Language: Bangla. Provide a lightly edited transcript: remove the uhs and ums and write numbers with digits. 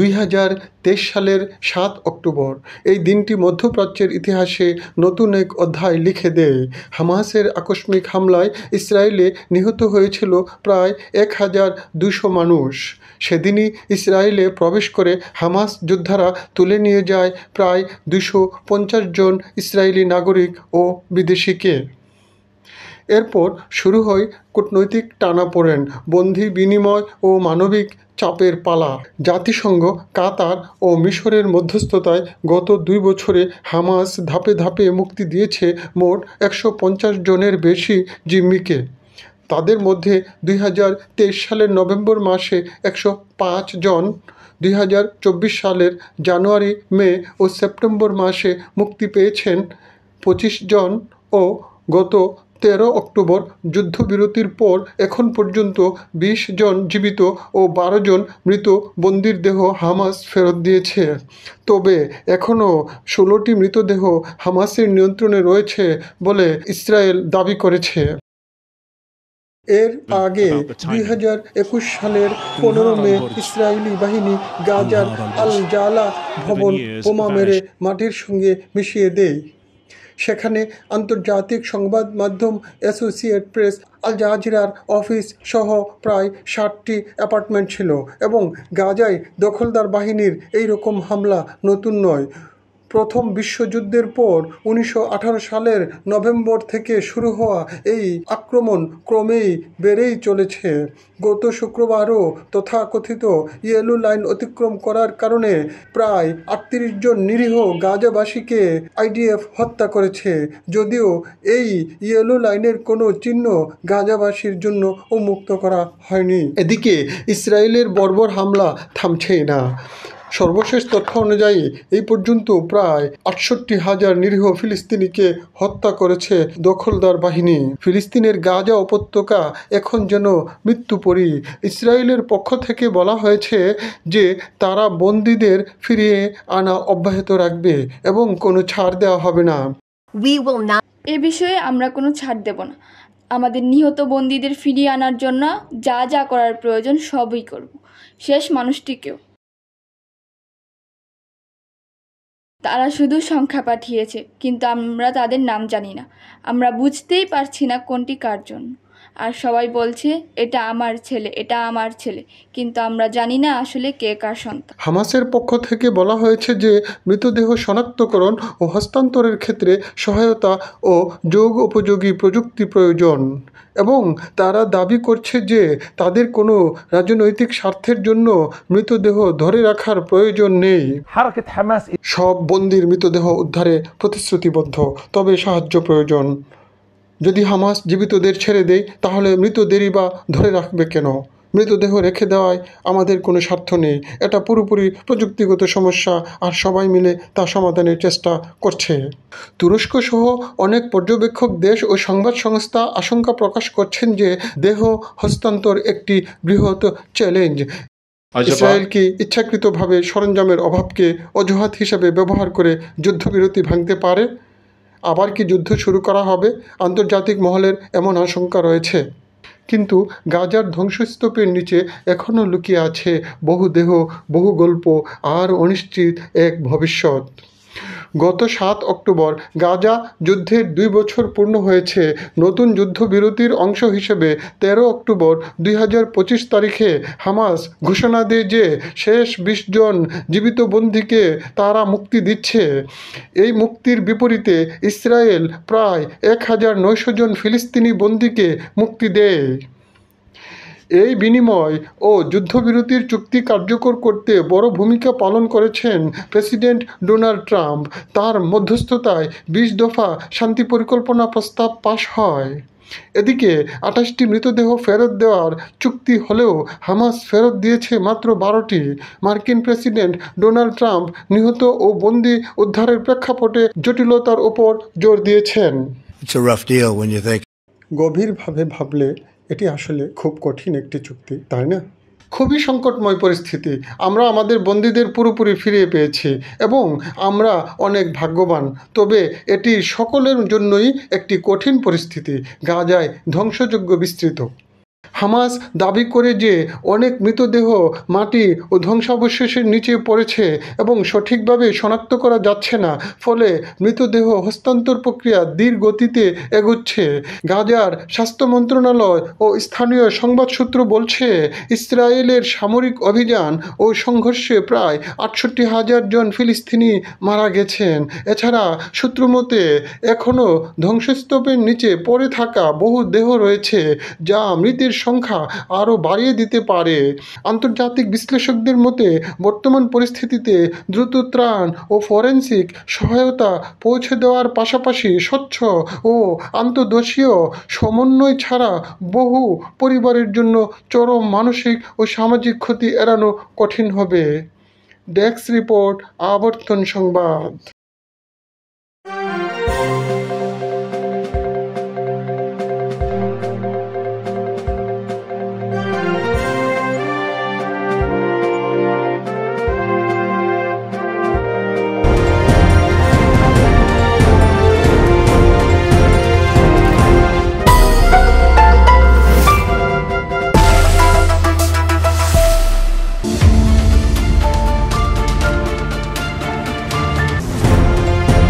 2023 সালের 7 অক্টোবর এই দিনটি মধ্যপ্রাচ্যের ইতিহাসে নতুন এক অধ্যায় লিখে দেয়। হামাসের আকস্মিক হামলায় ইসরায়েলে নিহত হয়েছিল প্রায় 1200 মানুষ। সেদিনই ইসরায়েলে প্রবেশ করে হামাস যোদ্ধারা তুলে নিয়ে যায় প্রায় 250 জন ইসরায়েলি নাগরিক ও বিদেশিকে। এরপর শুরু হয় কূটনৈতিক টানাপোড়েন, বন্দী বিনিময় ও মানবিক চাপের পালা। জাতিসংঘ, কাতার ও মিশরের মধ্যস্থতায় গত 2 বছরে হামাস ধাপে ধাপে মুক্তি দিয়েছে মোট 150 জনের বেশি জিম্মিকে। তাদের মধ্যে 2023 সালের নভেম্বর মাসে 105 জন, 2024 সালের জানুয়ারি, মে ও সেপ্টেম্বর মাসে মুক্তি পেয়েছেন 25 জন ও গত 13 অক্টোবর যুদ্ধবিরতির পর এখন পর্যন্ত 20 জন জীবিত ও 12 জন মৃত বন্দির দেহ হামাস ফেরত দিয়েছে। তবে এখনও 16টি মৃতদেহ হামাসের নিয়ন্ত্রণে রয়েছে বলে ইসরায়েল দাবি করেছে। এর আগে 2021 সালের 15 মে ইসরায়েলি বাহিনী গাজার আল জালা ভবন বোমা মেরে মাটির সঙ্গে মিশিয়ে দেয়। সেখানে আন্তর্জাতিক সংবাদ মাধ্যম অ্যাসোসিয়েটেড প্রেস, আল জাজিরার অফিস সহ প্রায় 60টি অ্যাপার্টমেন্ট ছিল এবং গাজায় দখলদার বাহিনীর এই রকম হামলা নতুন নয়। প্রথম বিশ্বযুদ্ধের পর 1918 সালের নভেম্বর থেকে শুরু হওয়া এই আক্রমণ ক্রমেই বেড়েই চলেছে। গত শুক্রবারও তথাকথিত ইয়েলো লাইন অতিক্রম করার কারণে প্রায় 38 জন নিরীহ গাজাবাসীকে আইডিএফ হত্যা করেছে, যদিও এই ইয়েলো লাইনের কোনো চিহ্ন গাজাবাসীর জন্য উন্মুক্ত করা হয়নি। এদিকে ইসরায়েলের বর্বর হামলা থামছেই না। সর্বশেষ তথ্য অনুযায়ী এই পর্যন্ত প্রায় 68,000 নিরীহ ফিলিস্তিনিকে হত্যা করেছে দখলদার বাহিনী। ফিলিস্তিনের গাজা উপত্যকা এখন যেন মৃত্যুপরী। ইসরায়েলের পক্ষ থেকে বলা হয়েছে যে তারা বন্দীদের ফিরিয়ে আনা অব্যাহত রাখবে এবং কোনো ছাড় দেওয়া হবে না। এ বিষয়ে আমরা কোনো ছাড় দেব না। আমাদের নিহত বন্দীদের ফিরিয়ে আনার জন্য যা যা করার প্রয়োজন সবই করব, শেষ মানুষটিকেও। তারা শুধু সংখ্যা পাঠিয়েছে, কিন্তু আমরা তাদের নাম জানি না। আমরা বুঝতেই পারছি না কোনটি কার জন্য। আর সবাই বলছে এটা আমার ছেলে, এটা আমার ছেলে, কিন্তু আমরা জানি না আসলে কে কার সন্তান। হামাসের পক্ষ থেকে বলা হয়েছে যে মৃতদেহ শনাক্তকরণ ও হস্তান্তরের ক্ষেত্রে সহায়তা ও যোগ উপযোগী প্রযুক্তি প্রয়োজন এবং তারা দাবি করছে যে তাদের কোনো রাজনৈতিক স্বার্থের জন্য মৃতদেহ ধরে রাখার প্রয়োজন নেই। সব বন্দির মৃতদেহ উদ্ধারে প্রতিশ্রুতিবদ্ধ, তবে সাহায্য প্রয়োজন। যদি হামাস জীবিতদের ছেড়ে দেয় তাহলে মৃতদেরই বা ধরে রাখবে কেন? মৃতদেহ রেখে দেওয়ায় আমাদের কোনো স্বার্থ নেই। এটা পুরোপুরি প্রযুক্তিগত সমস্যা আর সবাই মিলে তা সমাধানের চেষ্টা করছে। তুরস্ক সহ অনেক পর্যবেক্ষক দেশ ও সংবাদ সংস্থা আশঙ্কা প্রকাশ করছেন যে দেহ হস্তান্তর একটি বৃহৎ চ্যালেঞ্জ। ইসরায়েল কি ইচ্ছাকৃতভাবে সরঞ্জামের অভাবকে অজুহাত হিসেবে ব্যবহার করে যুদ্ধবিরতি ভাঙতে পারে? আবার কি যুদ্ধ শুরু করা হবে? আন্তর্জাতিক মহলের এমন আশঙ্কা রয়েছে। কিন্তু গাজার ধ্বংসস্তূপের নিচে এখনও লুকিয়ে আছে বহু দেহ, বহু গল্প আর অনিশ্চিত এক ভবিষ্যৎ। গত 7 অক্টোবর গাজা যুদ্ধের 2 বছর পূর্ণ হয়েছে। নতুন যুদ্ধবিরতির অংশ হিসেবে 13 অক্টোবর 2025 তারিখে হামাস ঘোষণা দেয় যে শেষ 20 জন জীবিত বন্দীকে তারা মুক্তি দিচ্ছে। এই মুক্তির বিপরীতে ইসরায়েল প্রায় 1900 জন ফিলিস্তিনি বন্দীকে মুক্তি দেয়। এই বিনিময় ও যুদ্ধবিরতির চুক্তি কার্যকর করতে বড় ভূমিকা পালন করেছেন প্রেসিডেন্ট ডোনাল্ড ট্রাম্প। তার মধ্যস্থতায় 20 দফা শান্তি পরিকল্পনা প্রস্তাব পাশ হয়। এদিকে 28টি মৃতদেহ ফেরত দেওয়ার চুক্তি হলেও হামাস ফেরত দিয়েছে মাত্র 12টি। মার্কিন প্রেসিডেন্ট ডোনাল্ড ট্রাম্প নিহত ও বন্দী উদ্ধারের প্রেক্ষাপটে জটিলতার উপর জোর দিয়েছেন। গভীরভাবে ভাবলে এটি আসলে খুব কঠিন একটি চুক্তি, তাই না? খুবই সংকটময় পরিস্থিতি। আমরা আমাদের বন্দীদের পুরোপুরি ফিরিয়ে পেয়েছি এবং আমরা অনেক ভাগ্যবান। তবে এটি সকলের জন্যই একটি কঠিন পরিস্থিতি। গাজায় ধ্বংসযজ্ঞ বিস্তৃত। হামাস দাবি করে যে অনেক মৃতদেহ মাটি ও ধ্বংসাবশেষের নিচে পড়েছে এবং সঠিকভাবে শনাক্ত করা যাচ্ছে না, ফলে মৃতদেহ হস্তান্তর প্রক্রিয়া ধীর গতিতে এগোচ্ছে। গাজার স্বাস্থ্য মন্ত্রণালয় ও স্থানীয় সংবাদ সূত্র বলছে, ইসরায়েলের সামরিক অভিযান ও সংঘর্ষে প্রায় ৬৮,০০০ জন ফিলিস্তিনি মারা গেছেন। এছাড়া সূত্রমতে এখনও ধ্বংসস্তূপের নিচে পড়ে থাকা বহু দেহ রয়েছে, যা মৃতের সংখ্যা আরও বাড়িয়ে দিতে পারে। আন্তর্জাতিক বিশ্লেষকদের মতে বর্তমান পরিস্থিতিতে দ্রুত ত্রাণ ও ফরেনসিক সহায়তা পৌঁছে দেওয়ার পাশাপাশি স্বচ্ছ ও আন্তর্দেশীয় সমন্বয় ছাড়া বহু পরিবারের জন্য চরম মানসিক ও সামাজিক ক্ষতি এড়ানো কঠিন হবে। ডেস্ক রিপোর্ট, আবর্তন সংবাদ।